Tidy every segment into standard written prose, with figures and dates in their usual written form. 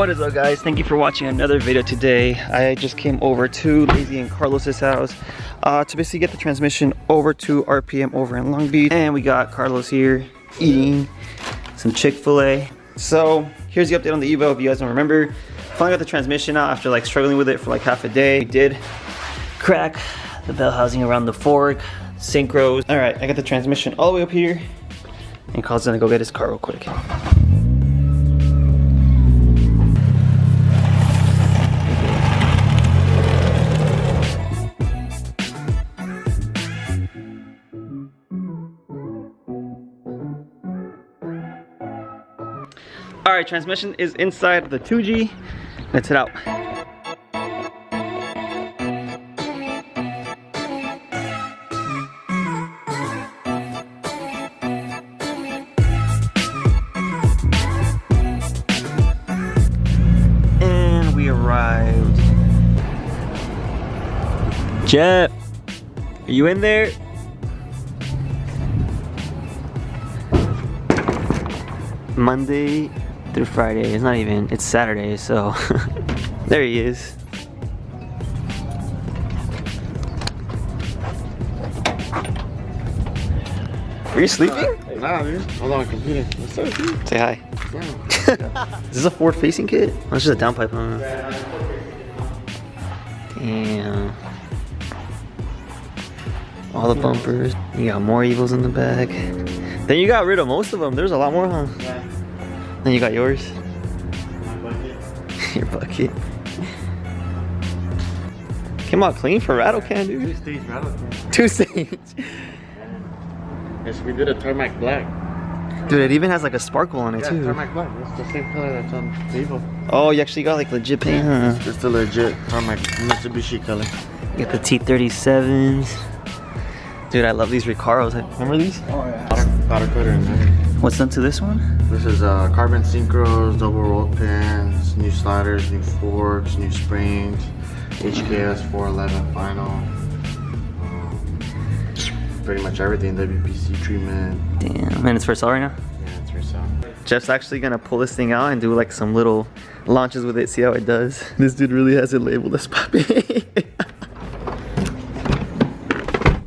What is up, guys? Thank you for watching another video today. I just came over to Lazy and Carlos's house to basically get the transmission over to RPM over in Long Beach. And we got Carlos here eating some Chick-fil-A. So here's the update on the Evo. If you guys don't remember, finally got the transmission out after like struggling with it for like half a day. We did crack the bell housing around the fork, synchros. All right, I got the transmission all the way up here, and Carl's gonna go get his car real quick. All right, transmission is inside the 2G. Let's head out. And we arrived. Jeff, are you in there? Monday through Friday. It's not even, it's Saturday, so there he is. Are you sleeping? Nah, dude. Hold on, computer. What's up, dude? Say hi. Is this a forward facing kit? Oh, it's just a downpipe, huh? Damn. All the bumpers. You got more Evos in the back. Then you got rid of most of them. There's a lot more, huh? Yeah. Then you got yours. My bucket. Your bucket. Came out clean for rattle can, dude. 2-stage rattle can. 2-stage. Yes, we did a tarmac black. Dude, it even has like a sparkle on it, Yeah, too. tarmac black. That's the same color that's on the Evo. Oh, you actually got like legit paint, huh? It's the legit tarmac Mitsubishi color. You got the T37s. Dude, I love these Recaros. Remember these? Oh, yeah. Powder coater in there. What's done to this one? This is carbon synchros, double roll pins, new sliders, new forks, new springs, HKS 411 final. Pretty much everything, WPC treatment. Damn, and it's for sale right now? Yeah, it's for sale. Jeff's actually gonna pull this thing out and do like some little launches with it, see how it does. This dude really has it labeled as Papi.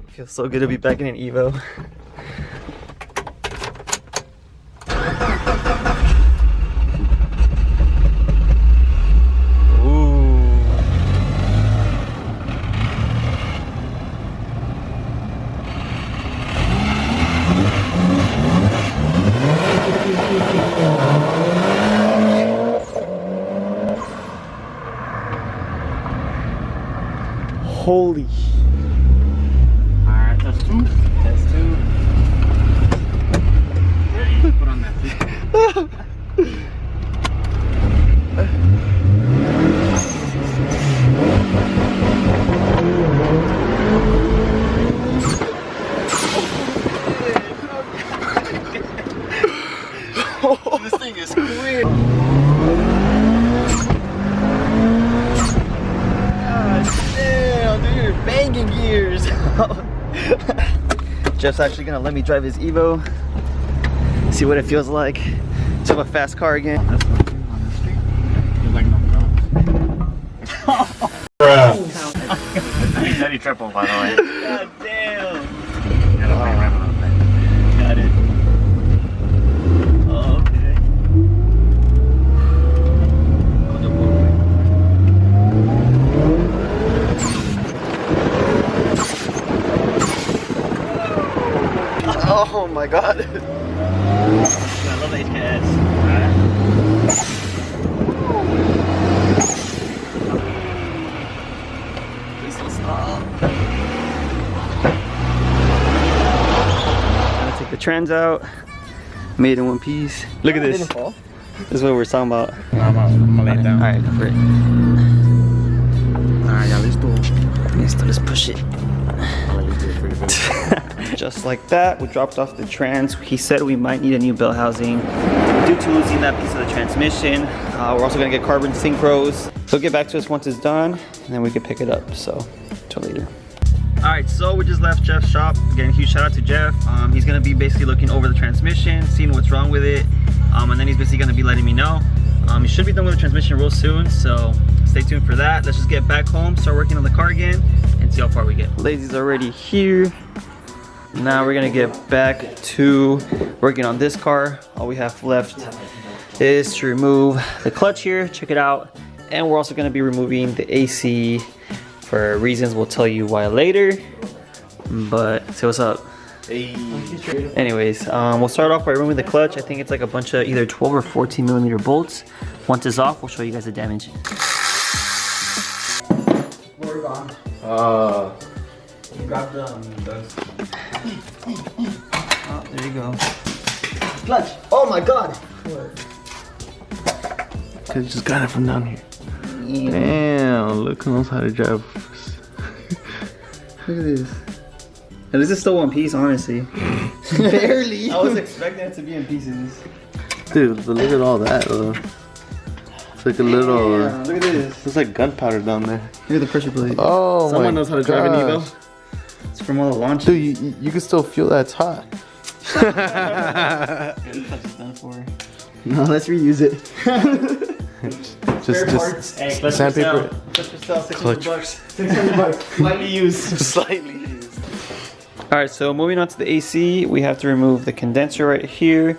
Feels so good to be back in an Evo. Holy. Alright, that's two. That's two. Put on that seat. This thing is quick. Banging gears. Jeff's actually gonna let me drive his Evo, see what it feels like to have a fast car again. On the street, feels like no problem. Daddy triple, by the way. God damn. Got a big rim on that. Got it. Oh, okay. Oh my god. I love the HKS. Please don't stop. I'm gonna take the trans out. Made in one piece. Look at this. This is what we're talking about. I'm gonna lay it down. Alright, go for it. Alright, yeah, Let's push it. I'll let you do it for you, baby. Just like that, we dropped off the trans. He said we might need a new bell housing due to losing that piece of the transmission. We're also gonna get carbon synchros. He'll get back to us once it's done, and then we can pick it up, so till later. All right, so we just left Jeff's shop. Again, huge shout out to Jeff. He's gonna be basically looking over the transmission, seeing what's wrong with it, and then he's basically gonna be letting me know. You should be done with the transmission real soon, so stay tuned for that. Let's just get back home, start working on the car again, and see how far we get. Lazy's already here. Now we're gonna get back to working on this car. All we have left is to remove the clutch here, check it out. And we're also gonna be removing the AC for reasons we'll tell you why later. But say what's up. Hey. Anyways, we'll start off by removing the clutch. I think it's like a bunch of either 12 or 14 millimeter bolts. Once it's off, we'll show you guys the damage. We're gone. You got those. Oh, there you go. Clutch. Oh my god. Cause you just got it from down here. Damn, look who knows how to drive. Look at this. And this is still one piece, honestly. Barely. I was expecting it to be in pieces. Dude, but look at all that though. It's like a little. Yeah, look at this. It's like gunpowder down there. Look at the pressure plate. Oh, Someone knows how to drive an Evo. It's from all the launches. Dude, you can still feel that it's hot. Yeah, the clutch is done for. No, let's reuse it. just Hey, clutch sandpaper. Clutch for sale, Clutch. $600. $600. Slightly used. Slightly used. Alright, so moving on to the AC, we have to remove the condenser right here.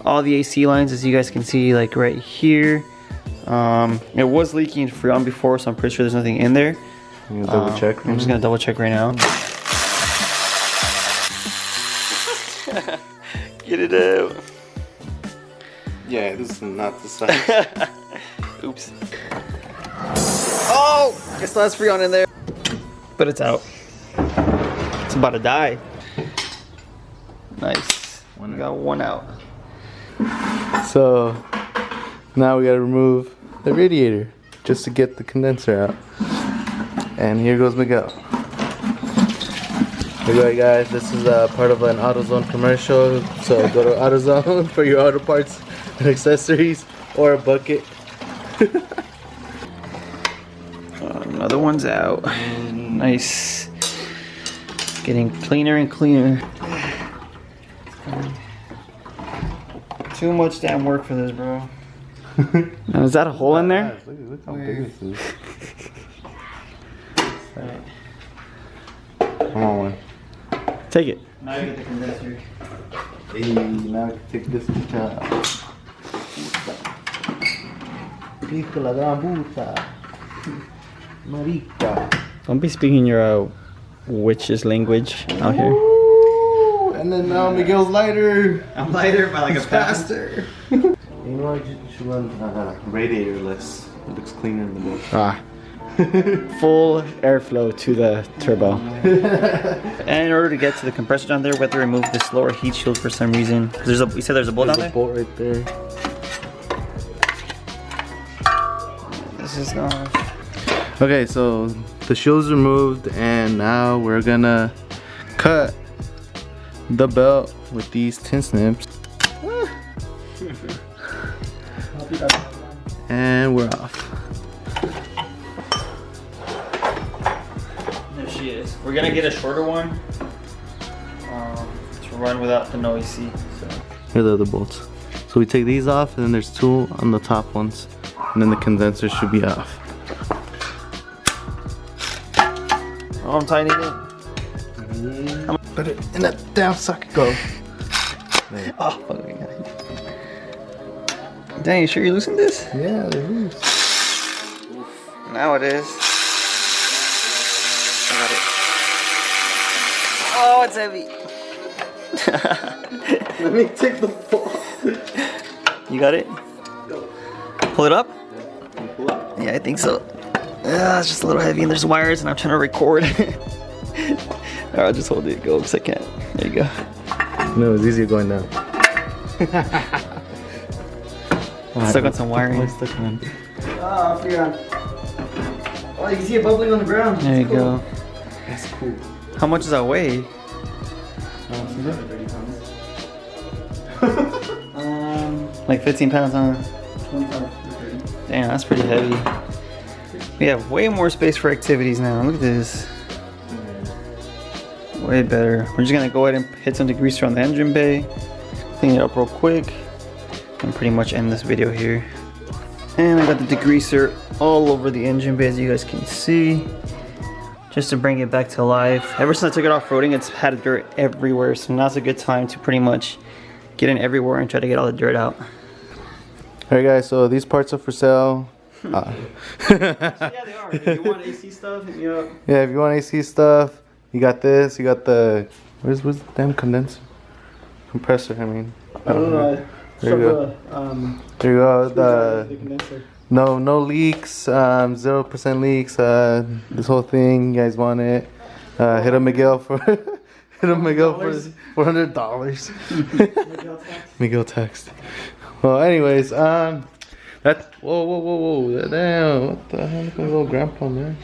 All the AC lines, as you guys can see, like right here. It was leaking Freon before, so I'm pretty sure there's nothing in there. You double check. I'm just gonna double check right now. Get it out. Yeah, this is not the size. Oops. Oh! It still has Freon in there. But it's out. It's about to die. Nice. We got one out. So now we gotta remove the radiator just to get the condenser out. And here goes Miguel. Here we go, guys. This is part of an AutoZone commercial. So go to AutoZone for your auto parts and accessories, or a bucket. Another one's out. Nice. Getting cleaner and cleaner. Too much damn work for this, bro. Now, is that a hole in there? Look how big this is. Come on, one. Take it. Now you get the condenser. Hey, now I can take this out. Pico la gran puta. Marica. Don't be speaking your witch's language out here. Ooh, and then now Miguel's lighter. I'm lighter by like It's faster. You know, you should run radiatorless. It looks cleaner in the middle. Ah. Full airflow to the turbo. And in order to get to the compressor down there, we have to remove this lower heat shield for some reason. There's a, you said there's a bolt down there? There's a bolt right there. This is not. Okay, so the shield's removed, and now we're gonna cut the belt with these tin snips. And we're off. There she is. We're gonna get a shorter one to run without the no AC. So. Here are the other bolts. So we take these off, and then there's two on the top ones, and then the condenser should be off. Oh, I'm tightening it. Put it in that damn socket. Go. There. Oh, fuck me. Dang, you sure you're loosening this? Yeah, they're loose. Now it is. Got it. Oh, it's heavy. Let me take the ball. You got it? Pull it up? Can you pull up? Yeah, I think so. It's just a little heavy and there's wires and I'm trying to record. Alright, I'll just hold it. Go because I can't. There you go. No, it's easier going down. Stuck on some wiring. Stuck on. Oh, Freon. Oh, you can see it bubbling on the ground. There you go. That's cool. How much does that weigh? Like 15 pounds, huh? 25 to 30. Damn, that's pretty heavy. We have way more space for activities now. Look at this. Way better. We're just gonna go ahead and hit some degreaser on the engine bay, clean it up real quick, and pretty much end this video here. And I got the degreaser all over the engine bay, as you guys can see, just to bring it back to life. Ever since I took it off-roading, it's had dirt everywhere, so now's a good time to pretty much get in everywhere and try to get all the dirt out. Alright guys, so these parts are for sale. Yeah, they are. If you want AC stuff, hit me up. Yeah, if you want AC stuff, you got this, you got the, where's the damn condenser? Compressor, I mean. I don't know. There you go. There you go. The condenser. No leaks, 0% leaks. This whole thing, you guys want it? Hit up Miguel for $400. Miguel text. Well, anyways, that's whoa, damn, what the hell? Look at a little grandpa, man.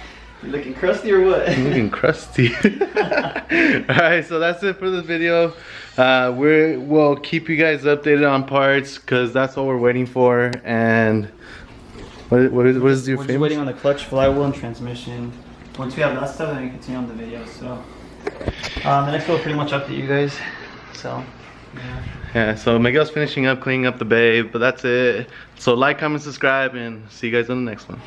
You looking crusty or what? I'm looking crusty. Alright, so that's it for this video. We'll keep you guys updated on parts because that's what we're waiting for. And what is your We're just famous? waiting on the clutch, flywheel, and transmission. Once we have that stuff, then we continue on the video. So the next one will pretty much update you guys. So Yeah, so Miguel's finishing up, cleaning up the bay, but that's it. So like, comment, subscribe, and see you guys on the next one.